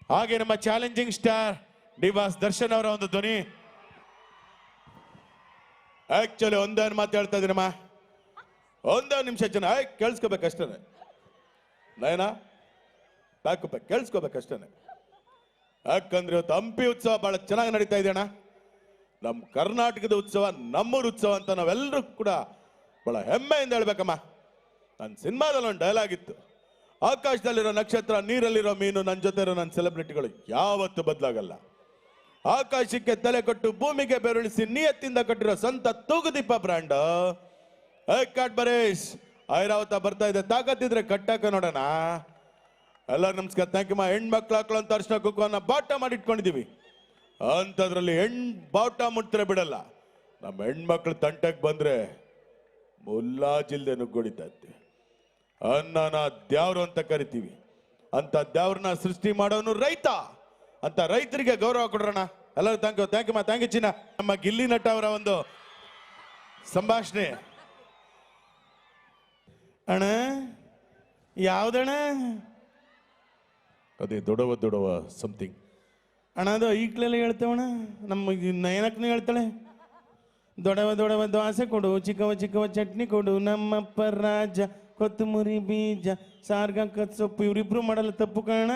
ಹಾಗೆ ನಮ್ಮ challenging star ಡಿವಾಸ್ Darshan ಅವರ ಒಂದು ಧ್ವನಿ. ಆಕ್ಚುಲಿ ಒಂದನ್ನು ಮಾತು ಹೇಳ್ತಾ ಇದೀನಮ್ಮ, ಒಂದೇ ನಿಮಿಷ ಜನ ಕೇಳಿಸ್ಕೋಬೇಕಷ್ಟೇ. ನಯನ ಬ್ಯಾಕ್ ಕೇಳಿಸ್ಕೋಬೇಕಷ್ಟೇ. ಯಾಕಂದ್ರೆ ಇವತ್ತು ಹಂಪಿ ಉತ್ಸವ ಬಹಳ ಚೆನ್ನಾಗಿ ನಡೀತಾ ಇದೆ ಅಣ್ಣ. ನಮ್ಮ ಕರ್ನಾಟಕದ ಉತ್ಸವ ನಮ್ಮೂರು ಉತ್ಸವ ಅಂತ ನಾವೆಲ್ಲರೂ ಕೂಡ ಬಹಳ ಹೆಮ್ಮೆಯಿಂದ ಹೇಳ್ಬೇಕಮ್ಮ. ನನ್ನ ಸಿನಿಮಾದಲ್ಲಿ ಒಂದು ಡೈಲಾಗ್ ಇತ್ತು, ಆಕಾಶದಲ್ಲಿರೋ ನಕ್ಷತ್ರ, ನೀರಲ್ಲಿರೋ ಮೀನು, ನನ್ನ ಜೊತೆ ಇರೋ ನನ್ನ ಸೆಲೆಬ್ರಿಟಿಗಳು ಯಾವತ್ತೂ ಬದಲಾಗಲ್ಲ. ಆಕಾಶಕ್ಕೆ ತಲೆ ಕೊಟ್ಟು ಭೂಮಿಗೆ ಬೆರಳಿಸಿ ನಿಯತ್ತಿಂದ ಕಟ್ಟಿರೋ ಸಂತ ತೂಗುದೀಪ ಬ್ರ್ಯಾಂಡ್ ಕಾಟ್ ಬರೇಶ್ ಐರಾವತ ಬರ್ತಾ ಇದೆ. ತಾಕತ್ತಿದ್ರೆ ಕಟ್ಟಾಕ ನೋಡೋಣ. ಎಲ್ಲರೂ ನಮಸ್ಕಾರ, ಥ್ಯಾಂಕ್ ಯು ಮಾ. ಹೆಣ್ಮಕ್ಳು ಹಾಕೊಳ್ಳೋಂತ ಅರ್ಶನ ಕುಕ್ಕುವನ್ನ ಬಾಟ ಮಾಡಿ ಇಟ್ಕೊಂಡಿದೀವಿ. ಅಂಥದ್ರಲ್ಲಿ ಬಾಟ ಮುಟ್ತಾರೆ ಬಿಡಲ್ಲ. ನಮ್ಮ ಹೆಣ್ಮಕ್ಳು ತಂಟಕ್ಕೆ ಬಂದ್ರೆ ಮುಲ್ಲಾಜಿಲ್ದೆ ನುಗ್ಗೊಡಿತಾ ಇರ್ತೀವಿ. ಅನ್ನನ ದ್ಯಾವ್ರು ಅಂತ ಕರಿತೀವಿ. ಅಂತ ದ್ಯಾವ್ರನ್ನ ಸೃಷ್ಟಿ ಮಾಡೋನು ರೈತ. ಅಂತ ರೈತರಿಗೆ ಗೌರವ ಕೊಡ್ರೋಣ. ಎಲ್ಲರೂ ಥ್ಯಾಂಕ್ ಯು ಮಾ. ಥ್ಯಾಂಕ್ ಯು ಚಿನ್ನ. ನಮ್ಮ ಗಿಲ್ಲಿ ನಟ ಅವರ ಒಂದು ಸಂಭಾಷಣೆ. ಅಣ್ಣ ಯಾವ್ದಣ್ಣ? ಅದೇ ದೊಡವ ಸಮಥಿಂಗ್ ಅಣ್ಣ. ಅದು ಈಗಲೆಲ್ಲ ಹೇಳ್ತೇವಣ್ಣ. ನಮ್ಮ ನಯನಕ್ಕೂ ಹೇಳ್ತಾಳೆ, ದೊಡವ ದೋಸೆ ಕೊಡು, ಚಿಕ್ಕವ ಚಟ್ನಿ ಕೊಡು, ನಮ್ಮಪ್ಪ ರಾಜ ಕೊತ್ತಂಬರಿ ಬೀಜ ಸಾರ್ಗ ಸೊಪ್ಪು. ಇವರಿಬ್ರು ಮಾಡಲ್ಲ ತಪ್ಪು ಕಾರಣ.